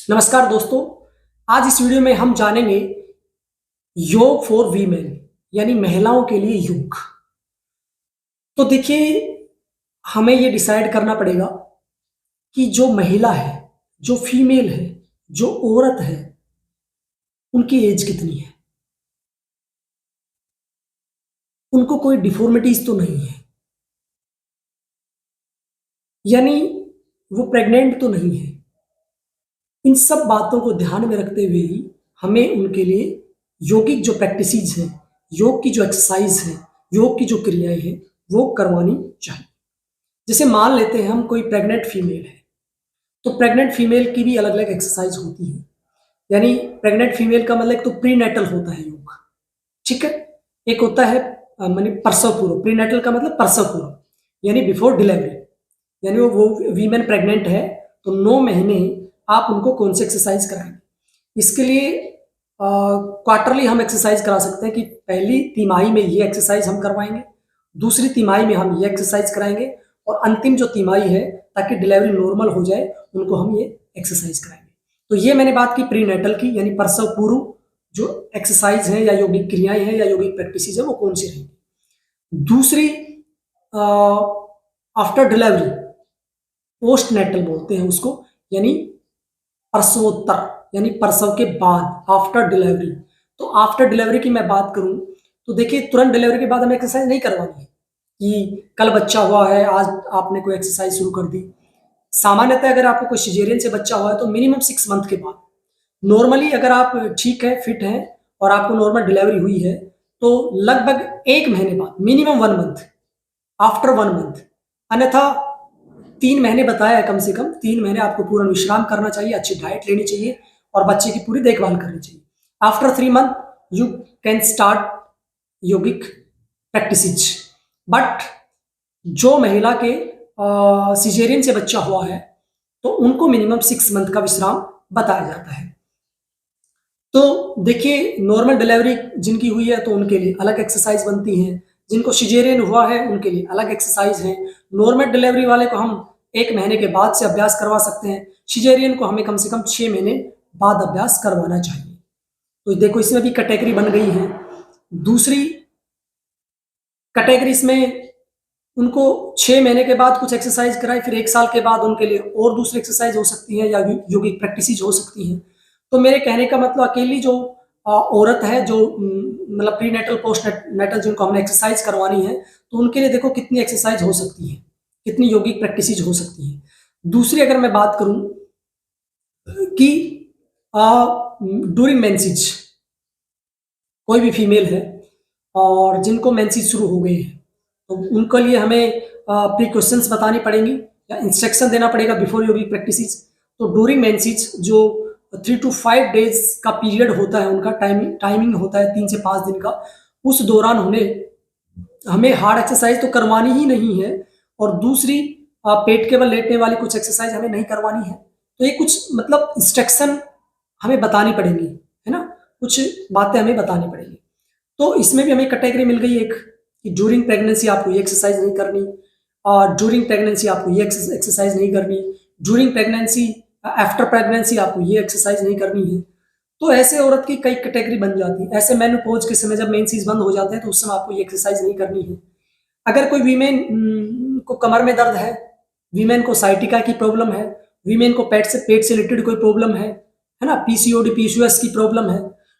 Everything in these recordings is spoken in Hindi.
नमस्कार दोस्तों। आज इस वीडियो में हम जानेंगे योग फॉर वीमेन यानी महिलाओं के लिए योग। तो देखिए, हमें ये डिसाइड करना पड़ेगा कि जो महिला है, जो फीमेल है, जो औरत है, उनकी एज कितनी है, उनको कोई डिफॉर्मिटीज तो नहीं है, यानी वो प्रेग्नेंट तो नहीं है। इन सब बातों को ध्यान में रखते हुए ही हमें उनके लिए योगिक जो प्रैक्टिसेस हैं, योग की जो एक्सरसाइज है, योग की जो क्रियाएं हैं, वो करवानी चाहिए। जैसे मान लेते हैं हम कोई प्रेग्नेंट फीमेल है, तो प्रेग्नेंट फीमेल की भी अलग अलग एक्सरसाइज होती है। यानी प्रेग्नेंट फीमेल का मतलब एक तो प्रीनेटल होता है योग, ठीक है। एक होता है मानी प्रसव पूर्व। प्रीनेटल का मतलब प्रसव पूर्व यानी बिफोर डिलीवरी, यानी वो वीमेन प्रेग्नेंट है तो 9 महीने आप उनको कौन सी एक्सरसाइज कराएंगे। इसके लिए क्वार्टरली हम एक्सरसाइज करा सकते हैं कि पहली तिमाही में ये एक्सरसाइज हम करवाएंगे, दूसरी तिमाही में हम ये एक्सरसाइज कराएंगे, और अंतिम जो तिमाही है ताकि डिलीवरी नॉर्मल हो जाए उनको हम ये एक्सरसाइज कराएंगे। तो ये मैंने बात की प्रीनेटल की, यानी प्रसव पूर्व जो एक्सरसाइज है या यौगिक क्रियाएं हैं या यौगिक प्रैक्टिसेस है वो कौन सी रहेंगी। दूसरी आफ्टर डिलीवरी, पोस्ट नेटल बोलते हैं उसको, यानी प्रसवोत्तर, यानी प्रसव के बाद, आफ्टर डिलीवरी। तो आफ्टर डिलीवरी की मैं बात करूं तो देखिए, तुरंत डिलीवरी के बाद हमें एक्सरसाइज नहीं करवानी है कि कल बच्चा हुआ है आज आपने कोई एक्सरसाइज शुरू कर दी। सामान्यतः अगर आपको कोई सिजेरियन से बच्चा हुआ है तो मिनिमम 6 मंथ के बाद, नॉर्मली अगर आप ठीक है, फिट हैं और आपको नॉर्मल डिलीवरी हुई है तो लगभग 1 महीने बाद, मिनिमम 1 मंथ, आफ्टर 1 मंथ, अन्यथा 3 महीने बताया है, कम से कम 3 महीने आपको पूरा विश्राम करना चाहिए, अच्छी डाइट लेनी चाहिए और बच्चे की पूरी देखभाल करनी चाहिए। After 3 month you can start yogic practices. But जो महिला के सिजेरियन से बच्चा हुआ है तो उनको मिनिमम 6 मंथ का विश्राम बताया जाता है। तो देखिए, नॉर्मल डिलीवरी जिनकी हुई है तो उनके लिए अलग एक्सरसाइज बनती हैं, जिनको सिजेरियन हुआ है उनके लिए अलग एक्सरसाइज है। नॉर्मल डिलीवरी वाले को हम 1 महीने के बाद से अभ्यास करवा सकते हैं, सिजेरियन को हमें कम से कम 6 महीने बाद अभ्यास करवाना चाहिए। तो देखो, इसमें भी कैटेगरी बन गई है। दूसरी कैटेगरी इसमें उनको 6 महीने के बाद कुछ एक्सरसाइज कराए, फिर 1 साल के बाद उनके लिए और दूसरी एक्सरसाइज हो सकती है या योगिक प्रैक्टिसेज हो सकती हैं। तो मेरे कहने का मतलब, अकेली जो औरत है, जो मतलब प्रीनेटल पोस्ट नेटल जिनको हमने एक्सरसाइज करवानी है, तो उनके लिए देखो कितनी एक्सरसाइज हो सकती है, कितनी योगिक प्रैक्टिसेज हो सकती है। दूसरी अगर मैं बात करूं कि ड्यूरिंग मेंसेज कोई भी फीमेल है और जिनको मेंसेज शुरू हो गए हैं तो उनके लिए हमें प्रिकॉशंस बतानी पड़ेंगी या इंस्ट्रक्शन देना पड़ेगा बिफोर योगिक प्रैक्टिसेस। तो ड्यूरिंग मेंसेज जो 3 to 5 डेज का पीरियड होता है, उनका टाइमिंग होता है 3 से 5 दिन का, उस दौरान हमें हार्ड एक्सरसाइज तो करवानी ही नहीं है, और दूसरी पेट के बल लेटने वाली कुछ एक्सरसाइज हमें नहीं करवानी है। तो ये कुछ मतलब इंस्ट्रक्शन हमें बतानी पड़ेंगी, है ना, कुछ बातें हमें बतानी पड़ेंगी। तो इसमें भी हमें कैटेगरी मिल गई एक कि ड्यूरिंग प्रेगनेंसी आपको ये एक्सरसाइज नहीं करनी, और ड्यूरिंग प्रेगनेंसी आपको ये एक्सरसाइज नहीं करनी, ड्यूरिंग प्रेगनेंसी आफ्टर प्रेगनेंसी आपको ये एक्सरसाइज नहीं करनी है। तो ऐसे औरत की कई कैटेगरी बन जाती है। ऐसे मेनोपॉज के समय जब मेंसेस बंद हो जाते हैं तो उस समय आपको ये एक्सरसाइज नहीं करनी है। अगर कोई वीमेन को कमर में दर्द है, वीमेन को साइटिका की प्रॉब्लम है, वीमेन को पेट से रिलेटेड कोई प्रॉब्लम है ना, पीसीओडी पीसीओएस की प्रॉब्लम है,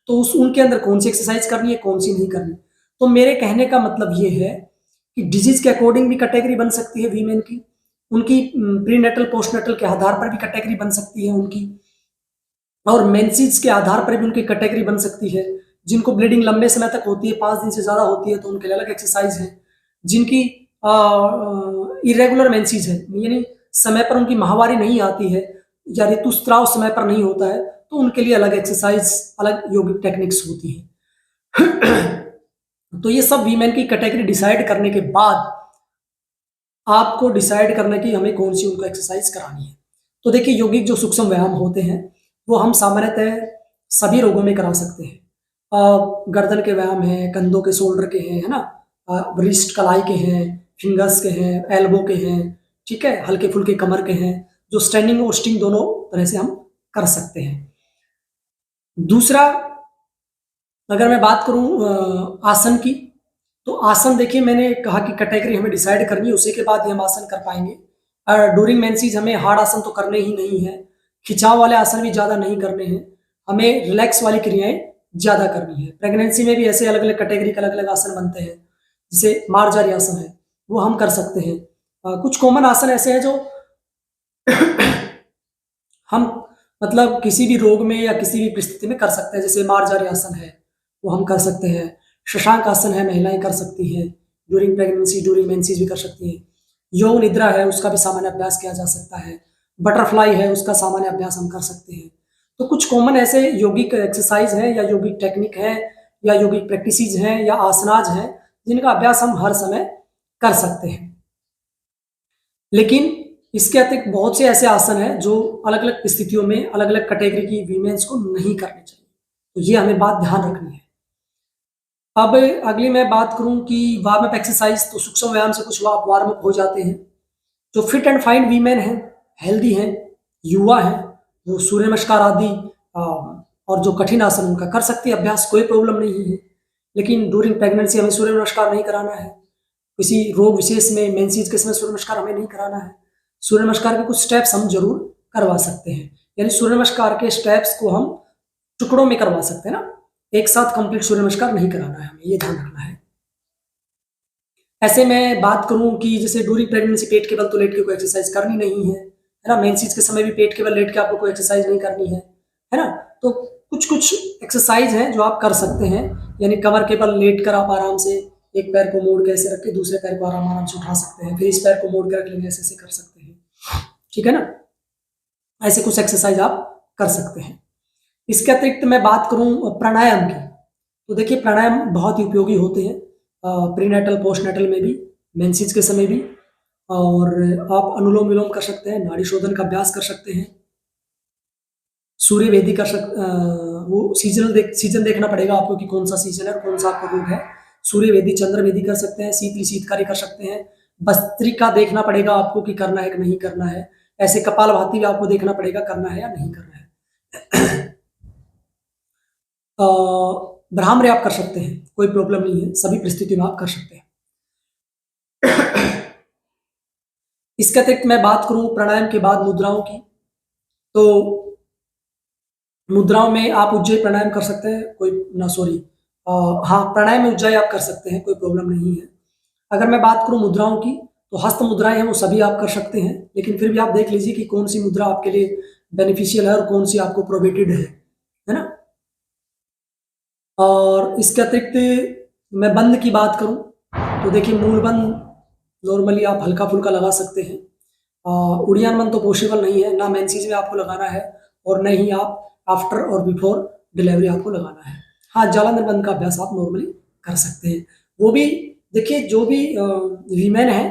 तो उनके अंदर कौन सी एक्सरसाइज करनी है, कौन सी नहीं करनी। तो मेरे कहने का मतलब ये है कि डिजीज के अकॉर्डिंग भी कैटेगरी बन सकती है वीमेन की, उनकी प्रीनेटल पोस्टनेटल के आधार पर भी कैटेगरी बन सकती है उनकी, और मेंसेस के आधार पर भी उनकी कैटेगरी बन सकती है। जिनको ब्लीडिंग लंबे समय तक होती है, 5 दिन से ज्यादा होती है, तो उनके लिए अलग एक्सरसाइज है। जिनकी इरेगुलर मेंसेस है, यानी समय पर उनकी माहवारी नहीं आती है या ऋतुस्राव समय पर नहीं होता है, तो उनके लिए अलग एक्सरसाइज, अलग योगिक टेक्निक्स होती है। तो ये सब वीमेन की कैटेगरी डिसाइड करने के बाद आपको डिसाइड करना कि हमें कौन सी उनको एक्सरसाइज करानी है। तो देखिए, योगिक जो सूक्ष्म व्यायाम होते हैं वो हम सामान्यतः सभी रोगों में करा सकते हैं। गर्दन के व्यायाम है, कंधों के, शोल्डर के हैं, है ना, रिस्ट कलाई के हैं, फिंगर्स के हैं, एल्बो के हैं, ठीक है, हल्के फुल्के कमर के हैं, जो स्टैंडिंग और स्टिंग दोनों तरह से हम कर सकते हैं। दूसरा, अगर मैं बात करूं आसन की, तो आसन देखिए मैंने कहा कि कैटेगरी हमें डिसाइड करनी है, उसी के बाद ही हम आसन कर पाएंगे। ड्यूरिंग मेंसेस हमें हार्ड आसन तो करने ही नहीं है, खिंचाव वाले आसन भी ज़्यादा नहीं करने हैं, हमें रिलैक्स वाली क्रियाएं ज़्यादा करनी है। प्रेगनेंसी में भी ऐसे अलग अलग कैटेगरी के अलग अलग आसन बनते हैं, जैसे मार्जारी आसन है, वो हम कर सकते हैं। कुछ कॉमन आसन ऐसे हैं जो हम मतलब किसी भी रोग में या किसी भी परिस्थिति में कर सकते हैं, जैसे मार्जारी आसन है वो हम कर सकते हैं। शशांक आसन है, महिलाएं कर सकती हैं, ड्यूरिंग प्रेगनेंसी ड्यूरिंग मेंसेस भी कर सकती हैं। योग निद्रा है, उसका भी सामान्य अभ्यास किया जा सकता है। बटरफ्लाई है, उसका सामान्य अभ्यास हम कर सकते हैं। तो कुछ कॉमन ऐसे यौगिक एक्सरसाइज हैं या यौगिक टेक्निक है या यौगिक प्रैक्टिसेस हैं या आसनाज हैं जिनका अभ्यास हम हर समय कर सकते हैं। लेकिन इसके अतिरिक्त बहुत से ऐसे आसन हैं जो अलग अलग स्थितियों में अलग अलग कैटेगरी की वीमेंस को नहीं करने चाहिए, तो ये हमें बात ध्यान रखनी है। अब अगली मैं बात करूं कि वार्म अप एक्सरसाइज, तो सूक्ष्म व्यायाम से कुछ वार्म अप हो जाते हैं। जो फिट एंड फाइन वीमेन हैं, हेल्दी हैं, युवा हैं, वो सूर्य नमस्कार आदि और जो कठिन आसन उनका कर सकती है अभ्यास, कोई प्रॉब्लम नहीं है। लेकिन ड्यूरिंग प्रेगनेंसी हमें सूर्य नमस्कार नहीं कराना है, किसी रोग विशेष में मेंसेस के समय सूर्य नमस्कार हमें नहीं कराना है। सूर्य नमस्कार के कुछ स्टेप्स हम जरूर करवा सकते हैं, यानी सूर्य नमस्कार के स्टेप्स को हम टुकड़ों में करवा सकते हैं ना, एक साथ कंप्लीट सूर्य नमस्कार नहीं कराना है, हमें ये ध्यान रखना है। ऐसे में बात करूं कि जैसे ड्यूरिंग प्रेगनेंसी पेट के बल तो लेट के कोई एक्सरसाइज करनी नहीं है, है ना। मेंसेस के समय भी पेट के बल लेट के आपको कोई एक्सरसाइज नहीं करनी है ना। तो कुछ कुछ एक्सरसाइज हैं जो आप कर सकते हैं, यानी कमर के बल लेट कर आप आराम से एक पैर को मोड़ के ऐसे रख के दूसरे पैर को आराम आराम से उठा सकते हैं, फिर इस पैर को मोड़ के रख लेंगे, ऐसे ऐसे कर सकते हैं, ठीक है ना। ऐसे कुछ एक्सरसाइज आप कर सकते हैं। इसके अतिरिक्त मैं बात करूं प्राणायाम की, तो देखिए प्राणायाम बहुत ही उपयोगी होते हैं प्रीनेटल पोस्टनेटल में भी, मेंसेस के समय भी। और आप अनुलोम विलोम कर सकते हैं, नाड़ी शोधन का अभ्यास कर सकते हैं, सूर्य वेदी कर वो सीजन देखना पड़ेगा आपको कि कौन सा सीजन है और कौन सा आपको रोग है। सूर्य वेदी, चंद्र वेदी कर सकते हैं, शीतली शीतकारी कर सकते हैं। भस्त्रिका देखना पड़ेगा आपको कि करना है कि नहीं करना है। ऐसे कपालभाति भी आपको देखना पड़ेगा करना है या नहीं करना है। भ्रामरी आप कर सकते हैं, कोई प्रॉब्लम नहीं है, सभी परिस्थितियों में आप कर सकते हैं। इसके अतिरिक्त मैं बात करूं प्राणायाम के बाद मुद्राओं की, तो मुद्राओं में आप उज्जयी प्राणायाम कर सकते हैं, कोई ना सॉरी हाँ प्राणायाम में उज्जयी आप कर सकते हैं, कोई प्रॉब्लम नहीं है। अगर मैं बात करूं मुद्राओं की, तो हस्त मुद्राएं हैं वो सभी आप कर सकते हैं, लेकिन फिर भी आप देख लीजिए कि कौन सी मुद्रा आपके लिए बेनिफिशियल है और कौन सी आपको प्रोहिबिटेड है ना। और इसके अतिरिक्त मैं बंद की बात करूं, तो देखिए मूल बंद नॉर्मली आप हल्का फुल्का लगा सकते हैं। उड़ियान बंद तो पॉसिबल नहीं है, ना मेंसेस में आपको लगाना है और न ही आप आफ्टर और बिफोर डिलीवरी आपको लगाना है। हाँ, जालंधर बंद का अभ्यास आप नॉर्मली कर सकते हैं। वो भी देखिए जो भी वीमेन है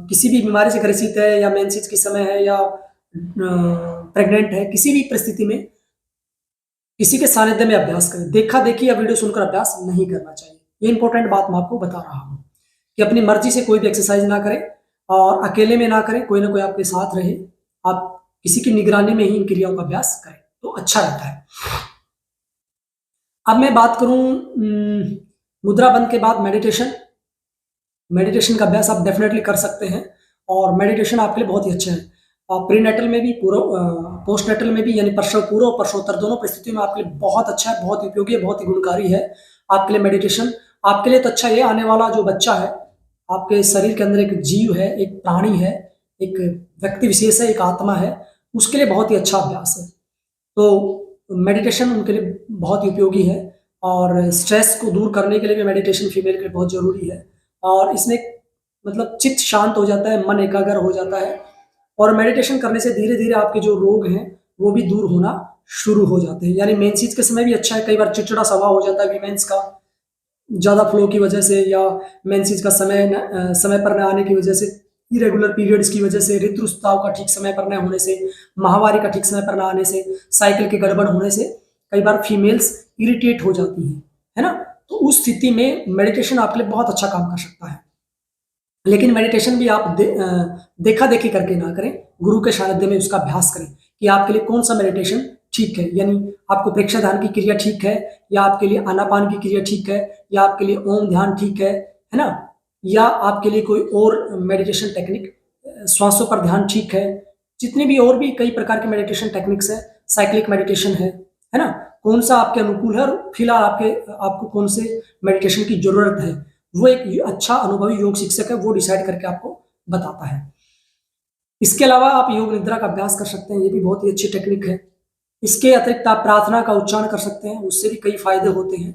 किसी भी बीमारी से ग्रसित है या मेंसेस के समय है या प्रेग्नेंट है, किसी भी परिस्थिति में किसी के सानिध्य में अभ्यास करें। देखा देखी या वीडियो सुनकर अभ्यास नहीं करना चाहिए, ये इंपॉर्टेंट बात मैं आपको बता रहा हूँ कि अपनी मर्जी से कोई भी एक्सरसाइज ना करें और अकेले में ना करें, कोई ना कोई आपके साथ रहे, आप किसी की निगरानी में ही इन क्रियाओं का अभ्यास करें तो अच्छा रहता है। अब मैं बात करूं मुद्रा बंद के बाद मेडिटेशन का अभ्यास आप डेफिनेटली कर सकते हैं और मेडिटेशन आपके लिए बहुत ही अच्छा है। प्रीनेटल में भी पोस्टनेटल में भी, यानी प्रसव पूर्व और प्रसवोत्तर दोनों परिस्थितियों में आपके लिए बहुत अच्छा है, बहुत उपयोगी है, बहुत ही गुणकारी है आपके लिए मेडिटेशन। आपके लिए तो अच्छा, ये आने वाला जो बच्चा है आपके शरीर के अंदर एक जीव है, एक प्राणी है, एक व्यक्ति विशेष है, एक आत्मा है, उसके लिए बहुत ही अच्छा अभ्यास है। तो मेडिटेशन उनके लिए बहुत ही उपयोगी है और स्ट्रेस को दूर करने के लिए भी मेडिटेशन फीमेल के लिए बहुत जरूरी है। और इसमें मतलब चित्त शांत हो जाता है, मन एकाग्र हो जाता है और मेडिटेशन करने से धीरे धीरे आपके जो रोग हैं वो भी दूर होना शुरू हो जाते हैं। यानी मेंसेस के समय भी अच्छा है, कई बार चिड़चिड़ा स्वभाव हो जाता है वीमेंस का ज़्यादा फ्लो की वजह से या मेंसेस का समय पर न आने की वजह से, इरेगुलर पीरियड्स की वजह से, ऋतुस्राव का ठीक समय पर न होने से, माहवारी का ठीक समय पर न आने से, साइकिल के गड़बड़ होने से कई बार फीमेल्स इरिटेट हो जाती हैं, है ना। तो उस स्थिति में मेडिटेशन आपके लिए बहुत अच्छा काम कर सकता है। लेकिन मेडिटेशन भी आप देखा देखी करके ना करें, गुरु के सानिध्य में उसका अभ्यास करें। कि आपके लिए कौन सा मेडिटेशन ठीक है, यानी आपको प्रेक्षक ध्यान की क्रिया ठीक है, या आपके लिए आनापान की क्रिया ठीक है, या आपके लिए ओम ध्यान ठीक है ना, या आपके लिए कोई और मेडिटेशन टेक्निक, श्वासों पर ध्यान ठीक है। जितनी भी और भी कई प्रकार के मेडिटेशन टेक्निक्स है, साइक्लिक मेडिटेशन है ना, कौन सा आपके अनुकूल है और फिलहाल आपको कौन से मेडिटेशन की जरूरत है, वो एक अच्छा अनुभवी योग शिक्षक है, वो डिसाइड करके आपको बताता है। इसके अलावा आप योग निद्रा का अभ्यास कर सकते हैं, ये भी बहुत ही अच्छी टेक्निक है। इसके अतिरिक्त आप प्रार्थना का उच्चारण कर सकते हैं, उससे भी कई फायदे होते हैं।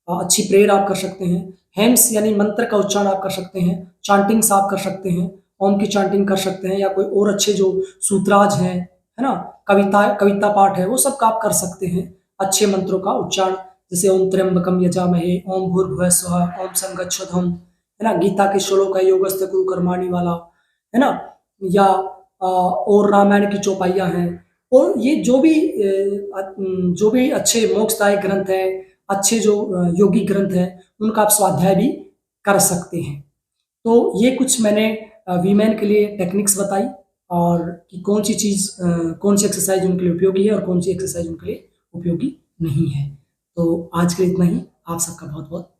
अच्छी प्रेयर आप कर सकते हैं, हेम्स यानी मंत्र का उच्चारण आप कर सकते हैं, चांटिंग्स आप कर सकते हैं, ओम की चांटिंग कर सकते हैं, या कोई और अच्छे जो सूत्राज हैं, है ना, कविता पाठ है, वो सब का आप कर सकते हैं। अच्छे मंत्रों का उच्चारण, जैसे ओम त्र्यंबकम यजामहे, ओम भूर्भुवः स्वः, ओम संगच्छध्वम, है ना, गीता के श्लोक है योगस्थ कुरु कर्माणि वाला, है ना, या और रामायण की चौपाइयाँ हैं, और ये जो भी अच्छे मोक्षदायक ग्रंथ हैं, अच्छे जो योगी ग्रंथ हैं, उनका आप स्वाध्याय भी कर सकते हैं। तो ये कुछ मैंने वीमेन के लिए टेक्निक्स बताई, और कि कौन सी चीज़, कौन सी एक्सरसाइज उनके लिए उपयोगी है और कौन सी एक्सरसाइज उनके लिए उपयोगी नहीं है। तो आज के लिए इतना ही। आप सबका बहुत बहुत